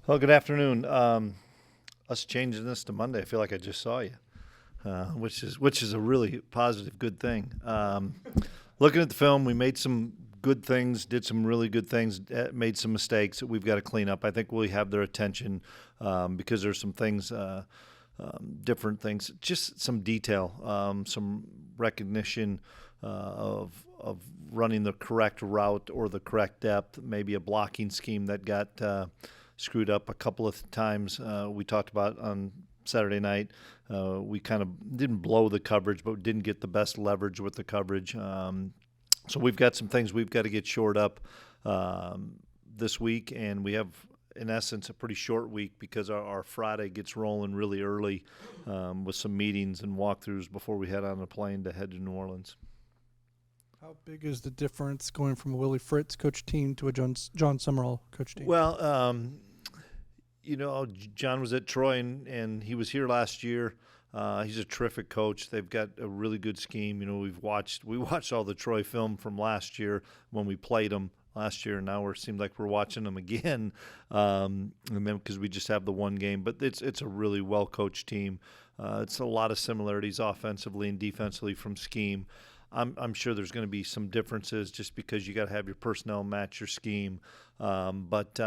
Well, good afternoon. Us changing this to Monday, I feel like I just saw you, which is a really positive, good thing. Looking at the film, we made some good things, did some really good things, made some mistakes that we've got to clean up. I think we have their attention because there's some things, different things, just some detail, some recognition of running the correct route or the correct depth, maybe a blocking scheme that got screwed up a couple of times. We talked about on Saturday night. We kind of didn't blow the coverage, but didn't get the best leverage with the coverage. So we've got some things we've got to get shored up this week, and we have, in essence, a pretty short week because our Friday gets rolling really early with some meetings and walkthroughs before we head on a plane to head to New Orleans. How big is the difference going from a Willie Fritz coach team to a John Summerall coach team? Well, John was at Troy, and he was here last year. He's a terrific coach. They've got a really good scheme. We watched all the Troy film from last year when we played them last year, and now it seems like we're watching them again, because we just have the one game. But it's a really well coached team. It's a lot of similarities offensively and defensively from scheme. I'm sure there's going to be some differences just because you got to have your personnel match your scheme. But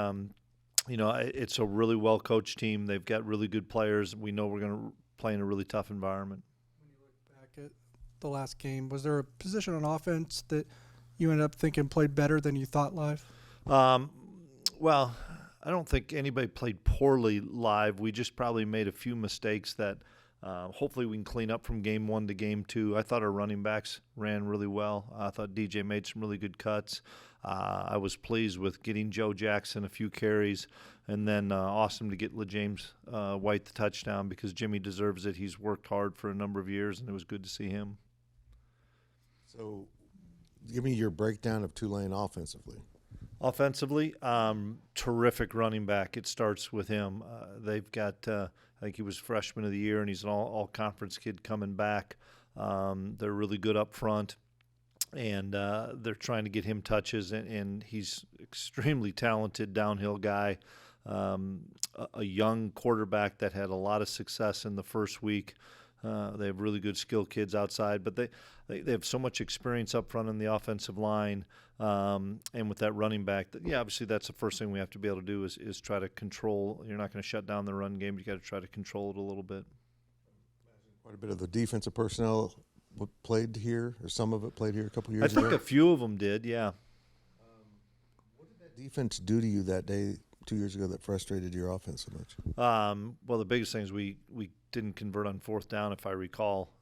it's a really well-coached team. They've got really good players. We know we're going to play in a really tough environment. When you look back at the last game, was there a position on offense that you ended up thinking played better than you thought live? Well, I don't think anybody played poorly live. We just probably made a few mistakes that hopefully we can clean up from game one to game two. I thought our running backs ran really well. I thought DJ made some really good cuts. I was pleased with getting Joe Jackson a few carries, and then awesome to get LeJames White the touchdown because Jimmy deserves it. He's worked hard for a number of years, and it was good to see him. So give me your breakdown of Tulane offensively. Offensively, terrific running back. It starts with him. They've got, I think he was freshman of the year, and he's an all-conference kid coming back. They're really good up front, and they're trying to get him touches, and he's extremely talented downhill guy, a young quarterback that had a lot of success in the first week. They have really good skill kids outside, but they have so much experience up front in the offensive line, and with that running back. Obviously that's the first thing we have to be able to do is try to control. You're not going to shut down the run game. You got to try to control it a little bit. Quite a bit of the defensive personnel played here, or some of it played here a couple years ago. I think a few of them did, yeah. What did that defense do to you that day 2 years ago that frustrated your offense so much? Well, the biggest thing is we didn't convert on fourth down, if I recall.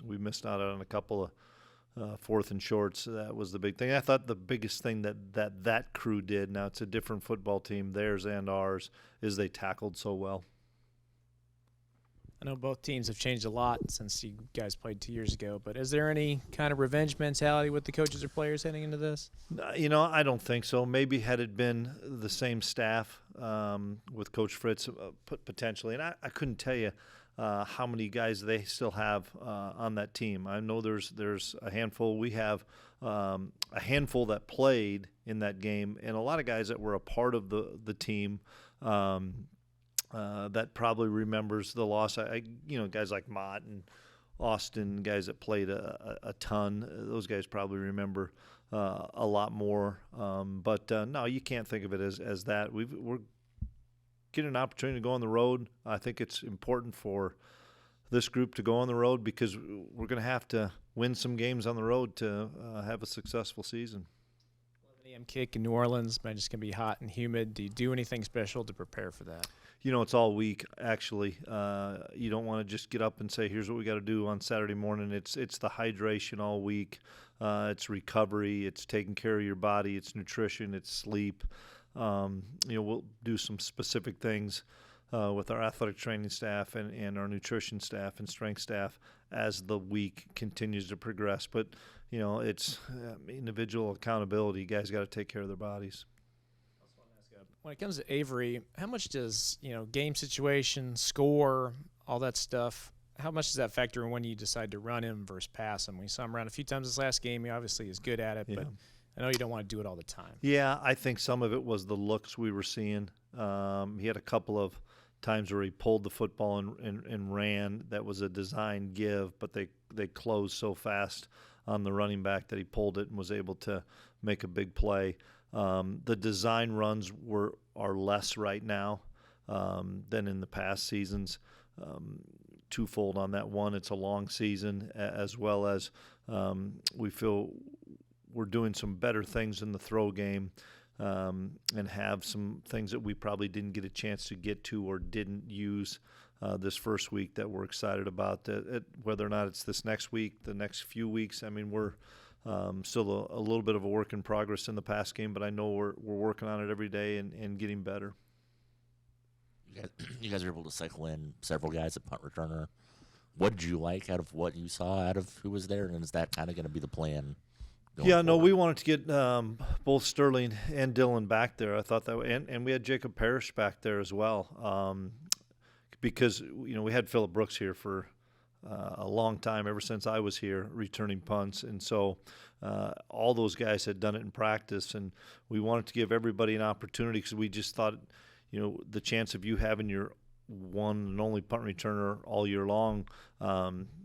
We missed out on a couple of fourth and shorts. That was the big thing. I thought the biggest thing that crew did, now it's a different football team, theirs and ours, is they tackled so well. I know both teams have changed a lot since you guys played 2 years ago, but is there any kind of revenge mentality with the coaches or players heading into this? I don't think so. Maybe had it been the same staff with Coach Fritz, potentially. And I couldn't tell you how many guys they still have on that team. I know there's a handful. We have a handful that played in that game, and a lot of guys that were a part of the team that probably remembers the loss. Guys like Mott and Austin, guys that played a ton. Those guys probably remember a lot more. But no, you can't think of it as that. We're getting an opportunity to go on the road. I think it's important for this group to go on the road because we're going to have to win some games on the road to have a successful season. 11 a.m. kick in New Orleans, but it's going to be hot and humid. Do you do anything special to prepare for that? It's all week, actually. You don't want to just get up and say, here's what we got to do on Saturday morning. It's the hydration all week. It's recovery. It's taking care of your body. It's nutrition. It's sleep. We'll do some specific things with our athletic training staff and our nutrition staff and strength staff as the week continues to progress. But, it's individual accountability. You guys got to take care of their bodies. When it comes to Avery, how much does, game situation, score, all that stuff, how much does that factor in when you decide to run him versus pass him? We saw him run a few times this last game. He obviously is good at it, but I know you don't want to do it all the time. Yeah, I think some of it was the looks we were seeing. He had a couple of times where he pulled the football and ran. That was a design give, but they closed so fast on the running back that he pulled it and was able to make a big play. The design runs are less right now than in the past seasons. Twofold on that. One, it's a long season, as well as we feel we're doing some better things in the throw game, and have some things that we probably didn't get a chance to get to or didn't use this first week that we're excited about. Whether or not it's this next week, the next few weeks, I mean, we're still a little bit of a work in progress in the pass game, but I know we're working on it every day and getting better. You guys are able to cycle in several guys at punt returner. What did you like out of what you saw out of who was there, and is that kind of going to be the plan? Yeah, no, forward? we wanted to get both Sterling and Dylan back there. I thought that, and we had Jacob Parrish back there as well, because we had Phillip Brooks here for a long time, ever since I was here, returning punts, and so all those guys had done it in practice, and we wanted to give everybody an opportunity because we just thought, the chance of you having your one and only punt returner all year long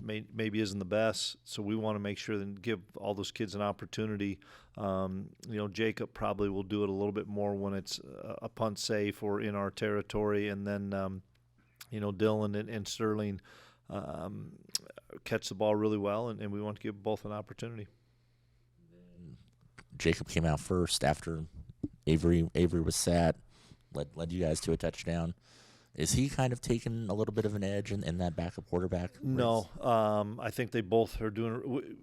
maybe isn't the best. So we want to make sure and give all those kids an opportunity. Jacob probably will do it a little bit more when it's a punt safe or in our territory, and then Dylan and Sterling catch the ball really well, and we want to give both an opportunity. Jacob came out first after Avery was sat, led you guys to a touchdown. Is he kind of taking a little bit of an edge in that backup quarterback race? No, I think they both are doing.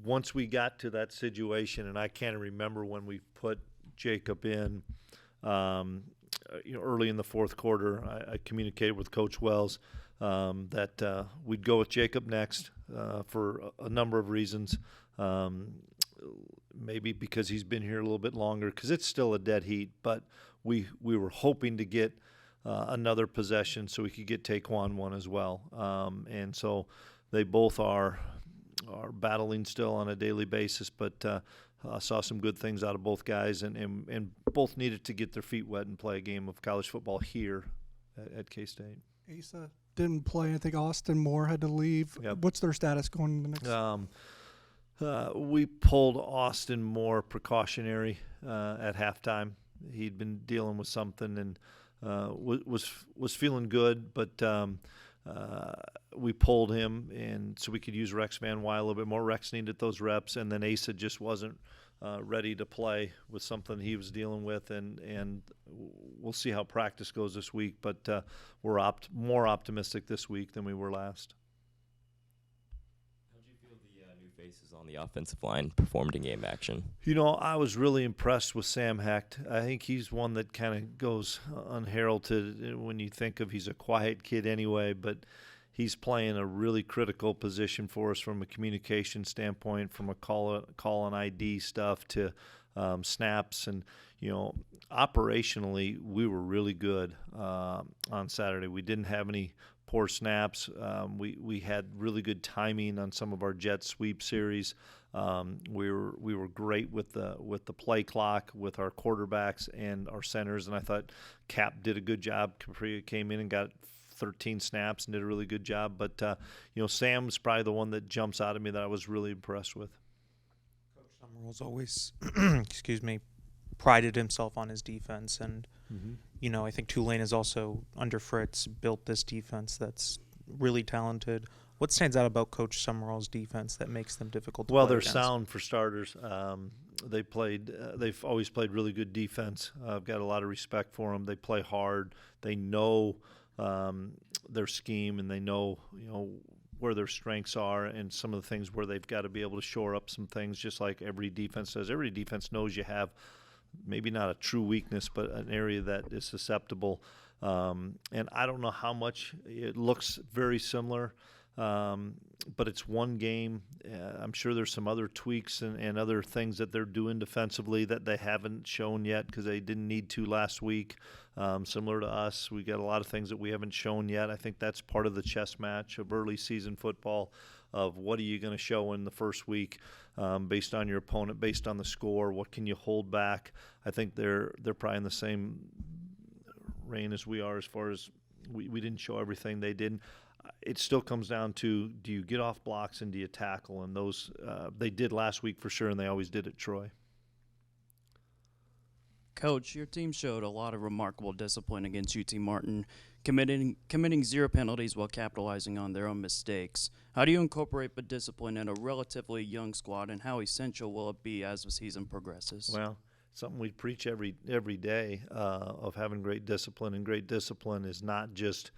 Once we got to that situation, and I can't remember when we put Jacob in, early in the fourth quarter, I communicated with Coach Wells that we'd go with Jacob next for a number of reasons. Maybe because he's been here a little bit longer, because it's still a dead heat, but we were hoping to get another possession so we could get Taquan one as well. And so they both are battling still on a daily basis, but I saw some good things out of both guys, and both needed to get their feet wet and play a game of college football here at K-State. Asa didn't play. I think Austin Moore had to leave. Yep. What's their status going into the next? We pulled Austin Moore precautionary at halftime. He'd been dealing with something and was feeling good, but we pulled him, and so we could use Rex Van Wy a little bit more. Rex needed those reps, and then Asa just wasn't ready to play with something he was dealing with, and we'll see how practice goes this week, but we're more optimistic this week than we were last. Faces on the offensive line performed in game action. I was really impressed with Sam Hecht. I think he's one that kind of goes unheralded when you think of, he's a quiet kid anyway, but he's playing a really critical position for us from a communication standpoint, from a call and ID stuff to snaps. And, operationally, we were really good on Saturday. We didn't have any poor snaps. We had really good timing on some of our jet sweep series. We were great with the play clock with our quarterbacks and our centers, and I thought Cap did a good job. Capria came in and got 13 snaps and did a really good job. But Sam's probably the one that jumps out at me that I was really impressed with. Coach Summerall's always, prided himself on his defense, and I think Tulane is also, under Fritz, built this defense that's really talented. What stands out about Coach Summerall's defense that makes them difficult to play they're against? sound for starters. They've always played really good defense. I've got a lot of respect for them. They play hard. They know their scheme, and they know where their strengths are and some of the things where they've got to be able to shore up some things, just like every defense does. Every defense knows you have maybe not a true weakness, but an area that is susceptible. And I don't know how much it looks very similar, but it's one game. I'm sure there's some other tweaks and other things that they're doing defensively that they haven't shown yet because they didn't need to last week. Similar to us, we got a lot of things that we haven't shown yet. I think that's part of the chess match of early season football. of what are you going to show in the first week based on your opponent, based on the score. What can you hold back? I think they're probably in the same reign as we are as far as we didn't show everything they did. It still comes down to, do you get off blocks and do you tackle? And those they did last week for sure, and they always did at Troy. Coach, your team showed a lot of remarkable discipline against UT Martin, committing 0 penalties while capitalizing on their own mistakes. How do you incorporate the discipline in a relatively young squad, and how essential will it be as the season progresses? Well, something we preach every day of having great discipline, and great discipline is not just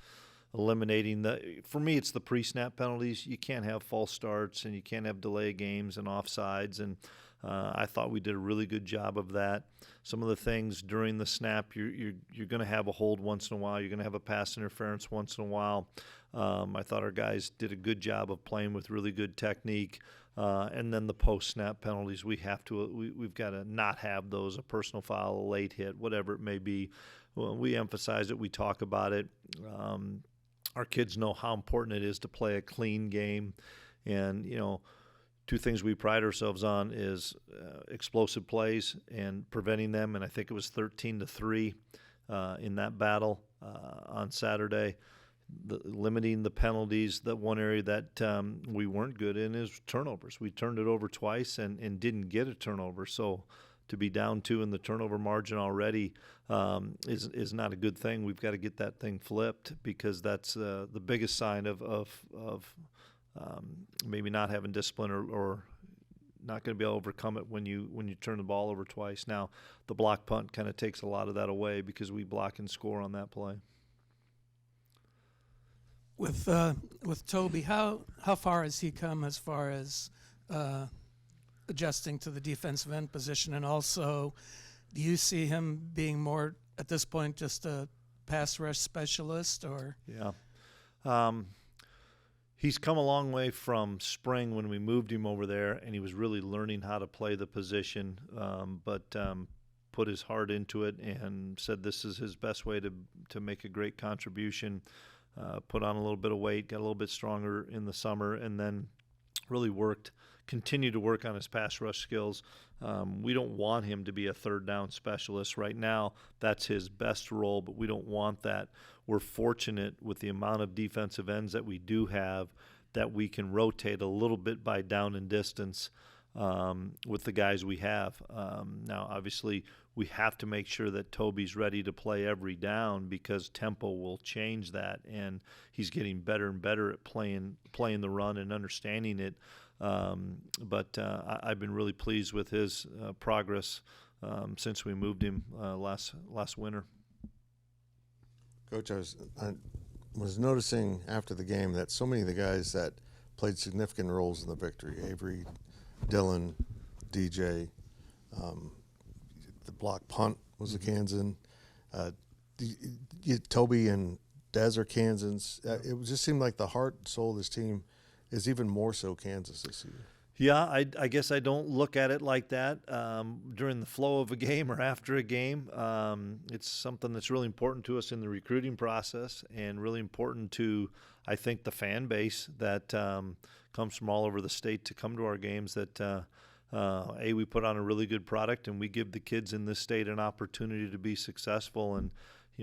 eliminating for me, it's the pre-snap penalties. You can't have false starts, and you can't have delay games and offsides, and I thought we did a really good job of that. Some of the things during the snap, you're going to have a hold once in a while. You're going to have a pass interference once in a while. I thought our guys did a good job of playing with really good technique. And then the post-snap penalties, we've got to not have those, a personal foul, a late hit, whatever it may be. Well, we emphasize it. We talk about it. Our kids know how important it is to play a clean game. And, two things we pride ourselves on is explosive plays and preventing them. And I think it was 13-3 in that battle on Saturday. Limiting the penalties. The one area that we weren't good in is turnovers. We turned it over twice and didn't get a turnover. So to be down 2 in the turnover margin already is not a good thing. We've got to get that thing flipped, because that's the biggest sign of maybe not having discipline or not going to be able to overcome it when you turn the ball over twice. Now, the block punt kind of takes a lot of that away, because we block and score on that play. With Toby, how far has he come as far as adjusting to the defensive end position, and also do you see him being more at this point just a pass rush specialist? Or he's come a long way from spring when we moved him over there, and he was really learning how to play the position, but put his heart into it and said this is his best way to make a great contribution. Put on a little bit of weight, got a little bit stronger in the summer, and then really continued to work on his pass rush skills. We don't want him to be a third down specialist. Right now, that's his best role, but we don't want that. We're fortunate with the amount of defensive ends that we do have that we can rotate a little bit by down and distance with the guys we have. Now, obviously, we have to make sure that Toby's ready to play every down, because tempo will change that, and he's getting better and better at playing the run and understanding it. But I've been really pleased with his progress since we moved him last winter. Coach, I was noticing after the game that so many of the guys that played significant roles in the victory, Avery, Dylan, DJ, the block punt was a Kansan. Toby and Dez are Kansans. It just seemed like the heart and soul of this team is even more so Kansas this year. Yeah, I guess I don't look at it like that during the flow of a game or after a game. It's something that's really important to us in the recruiting process, and really important to, I think, the fan base that comes from all over the state to come to our games, that we put on a really good product, and we give the kids in this state an opportunity to be successful. And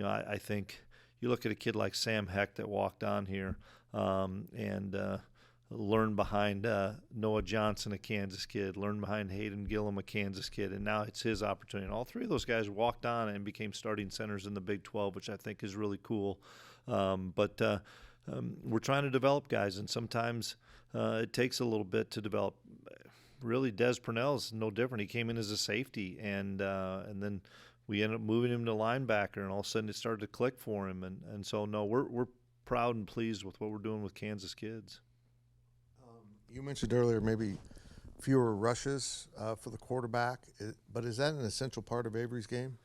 I think you look at a kid like Sam Heck that walked on here and learned behind Noah Johnson, a Kansas kid, learned behind Hayden Gillum, a Kansas kid, and now it's his opportunity. And all three of those guys walked on and became starting centers in the Big 12, which I think is really cool. But we're trying to develop guys, and sometimes it takes a little bit to develop. Really, Des Purnell's no different. He came in as a safety, and then we ended up moving him to linebacker, and all of a sudden it started to click for him. And so, no, we're proud and pleased with what we're doing with Kansas kids. You mentioned earlier maybe fewer rushes for the quarterback, but is that an essential part of Avery's game?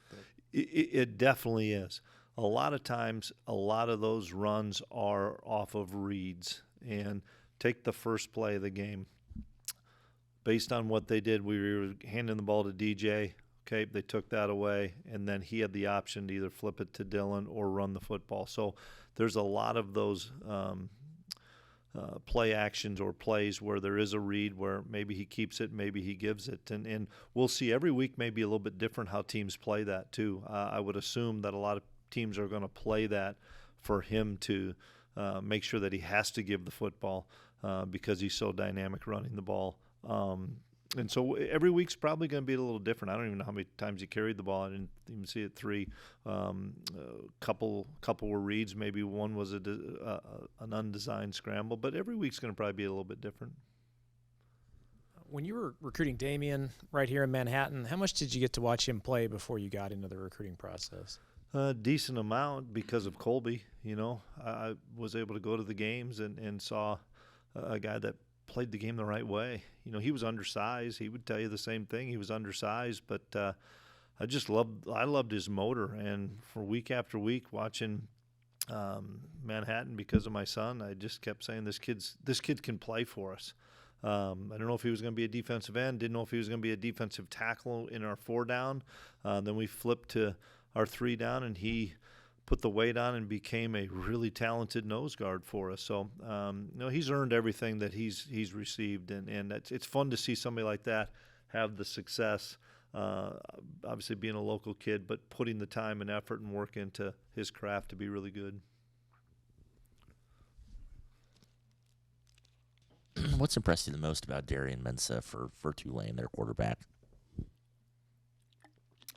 It definitely is. A lot of times, a lot of those runs are off of reads. And take the first play of the game. Based on what they did, we were handing the ball to DJ. Okay, they took that away, and then he had the option to either flip it to Dylan or run the football. So there's a lot of those play actions or plays where there is a read where maybe he keeps it, maybe he gives it. And we'll see every week maybe a little bit different how teams play that too. I would assume that a lot of teams are going to play that for him to make sure that he has to give the football because he's so dynamic running the ball. And so every week's probably going to be a little different. I don't even know how many times he carried the ball. I didn't even see it 3. Couple were reads. Maybe one was an undesigned scramble. But every week's going to probably be a little bit different. When you were recruiting Damian right here in Manhattan, how much did you get to watch him play before you got into the recruiting process? A decent amount because of Colby. You know, I was able to go to the games and saw a guy that played the game the right way. You know, he was undersized. He would tell you the same thing. He was undersized, but I loved his motor. And for week after week watching Manhattan because of my son, I just kept saying this kid can play for us. I don't know if he was going to be a defensive end. Didn't know if he was going to be a defensive tackle in our 4 down. Then we flipped to our 3 down, and he put the weight on and became a really talented nose guard for us. So, he's earned everything that he's received, and it's fun to see somebody like that have the success. Obviously, being a local kid, but putting the time and effort and work into his craft to be really good. What's impressed you the most about Darian Mensah for Tulane, their quarterback? I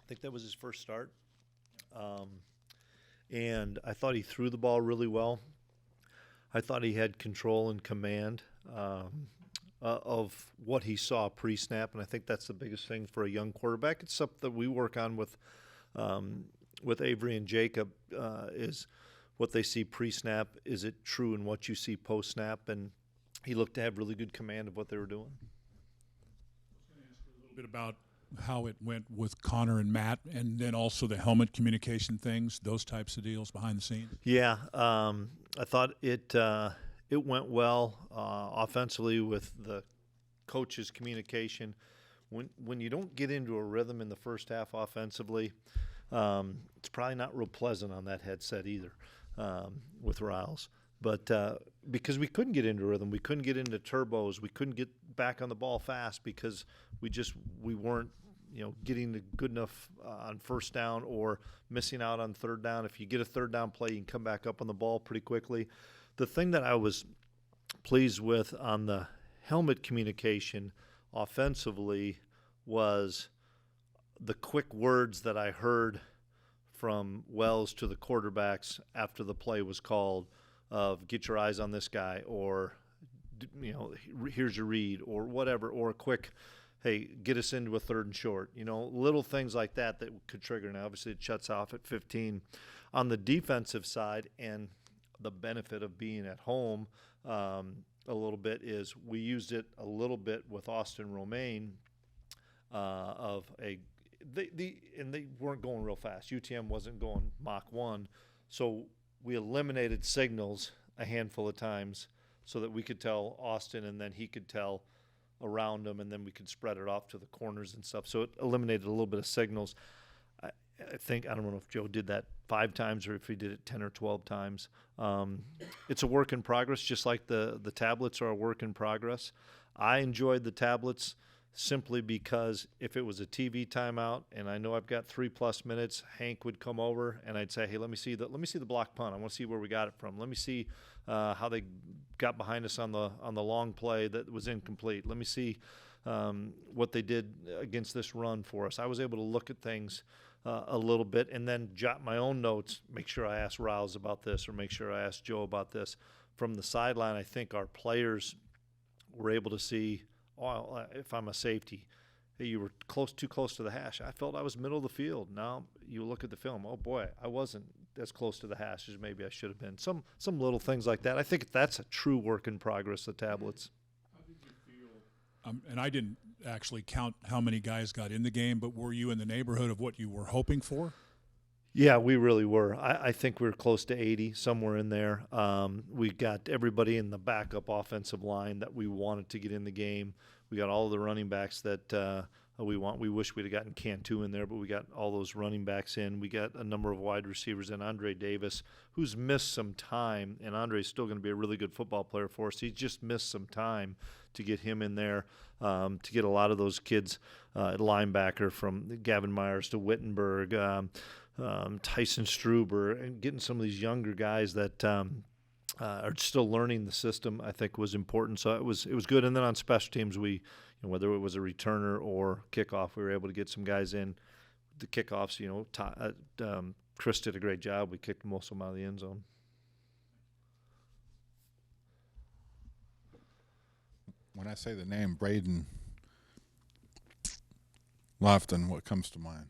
think that was his first start. And I thought he threw the ball really well. I thought he had control and command of what he saw pre-snap, and I think that's the biggest thing for a young quarterback. It's something that we work on with Avery and Jacob is what they see pre-snap. Is it true in what you see post-snap? And he looked to have really good command of what they were doing. I was going to ask you a little bit about how it went with Connor and Matt, and then also the helmet communication things, those types of deals behind the scenes. Yeah, I thought it went well offensively with the coaches' communication. When you don't get into a rhythm in the first half offensively, it's probably not real pleasant on that headset either with Riles. But because we couldn't get into rhythm, we couldn't get into turbos, we couldn't get back on the ball fast because we weren't getting the good enough on first down or missing out on third down. If you get a third down play, you can come back up on the ball pretty quickly. The thing that I was pleased with on the helmet communication offensively was the quick words that I heard from Wells to the quarterbacks after the play was called of get your eyes on this guy, or here's your read, or whatever, or a quick, hey, get us into a 3rd and short. Little things like that could trigger. Now, obviously, it shuts off at 15. On the defensive side, and the benefit of being at home a little bit is we used it a little bit with Austin Romaine and they weren't going real fast. UTM wasn't going Mach 1, so we eliminated signals a handful of times so that we could tell Austin and then he could tell around him, and then we could spread it off to the corners and stuff. So it eliminated a little bit of signals. I don't know if Joe did that 5 times or if he did it 10 or 12 times. It's a work in progress, just like the tablets are a work in progress. I enjoyed the tablets simply because if it was a TV timeout and I know I've got 3+ minutes, Hank would come over and I'd say, hey, let me see the block punt. I want to see where we got it from. Let me see how they got behind us on the long play that was incomplete. Let me see what they did against this run for us. I was able to look at things a little bit and then jot my own notes, make sure I asked Riles about this or make sure I asked Joe about this. From the sideline, I think our players were able to see, if I'm a safety, hey, you were too close to the hash. I felt I was middle of the field. Now you look at the film, oh boy, I wasn't as close to the hash as maybe I should have been. Some little things like that. I think that's a true work in progress, the tablets. How did you feel? And I didn't actually count how many guys got in the game, but were you in the neighborhood of what you were hoping for? Yeah, we really were. I think we were close to 80, somewhere in there. We got everybody in the backup offensive line that we wanted to get in the game. We got all of the running backs that we wish we'd have gotten Cantu in there, but we got all those running backs in. We got a number of wide receivers in. Andre Davis, who's missed some time, and Andre's still going to be a really good football player for us. He just missed some time to get him in there, to get a lot of those kids at linebacker, from Gavin Myers to Wittenberg, Tyson Struber, and getting some of these younger guys that are still learning the system, I think, was important. So it was good. And then on special teams, whether it was a returner or kickoff, we were able to get some guys in. The kickoffs, Chris did a great job. We kicked most of them out of the end zone. When I say the name Braden Lon, what comes to mind?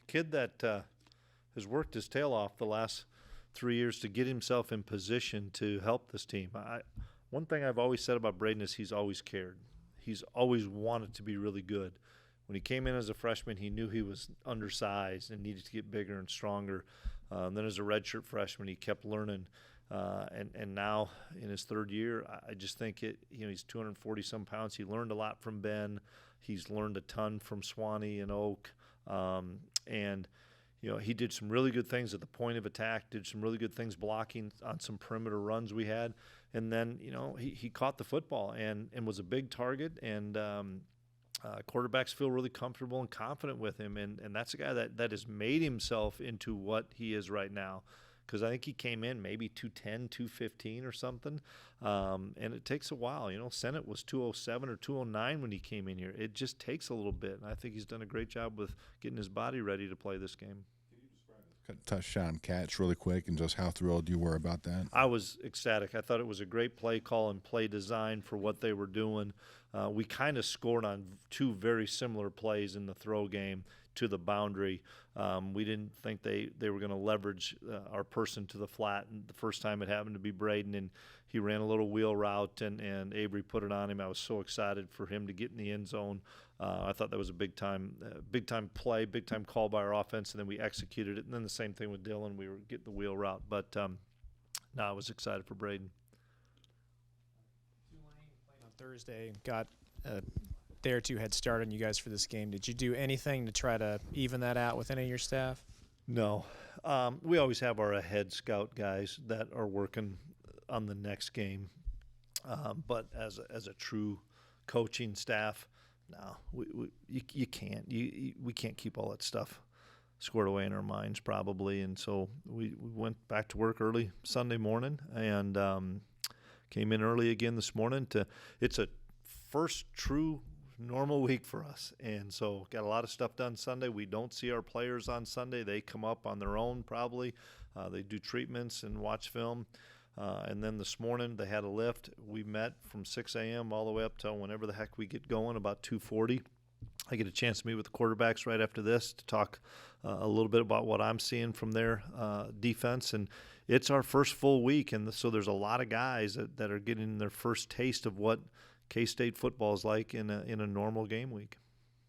Kid that has worked his tail off the last 3 years to get himself in position to help this team. One thing I've always said about Braden is he's always cared. He's always wanted to be really good. When he came in as a freshman, he knew he was undersized and needed to get bigger and stronger. Then as a redshirt freshman, he kept learning. And now in his third year, I just think he's 240-some pounds. He learned a lot from Ben. He's learned a ton from Swanee and Oak. He did some really good things at the point of attack, did some really good things blocking on some perimeter runs we had. And then, he caught the football and was a big target. And quarterbacks feel really comfortable and confident with him. And that's a guy that has made himself into what he is right now. Because I think he came in maybe 210, 215 or something. And it takes a while. Senate was 207 or 209 when he came in here. It just takes a little bit. And I think he's done a great job with getting his body ready to play this game. Touchdown catch really quick, and just how thrilled you were about that? I was ecstatic. I thought it was a great play call and play design for what they were doing. We kind of scored on two very similar plays in the throw game to the boundary. We didn't think they were going to leverage our person to the flat. And the first time it happened to be Braden, and he ran a little wheel route, and Avery put it on him. I was so excited for him to get in the end zone. I thought that was a big time play, big time call by our offense, and then we executed it. And then the same thing with Dylan. We were getting the wheel route. But I was excited for Braden. Tulane played on Thursday, got a day or two head start on you guys for this game. Did you do anything to try to even that out with any of your staff? No. We always have our head scout guys that are working on the next game. But as a true coaching staff, no, you can't. We can't keep all that stuff squared away in our minds probably. And so we went back to work early Sunday morning and came in early again this morning. It's a first true normal week for us, and so got a lot of stuff done Sunday. We don't see our players on Sunday. They come up on their own probably. They do treatments and watch film. And then this morning they had a lift. We met from 6 a.m. all the way up till whenever the heck we get going, about 2:40. I get a chance to meet with the quarterbacks right after this to talk a little bit about what I'm seeing from their defense. And it's our first full week, and so there's a lot of guys that are getting their first taste of what K-State football is like in a normal game week.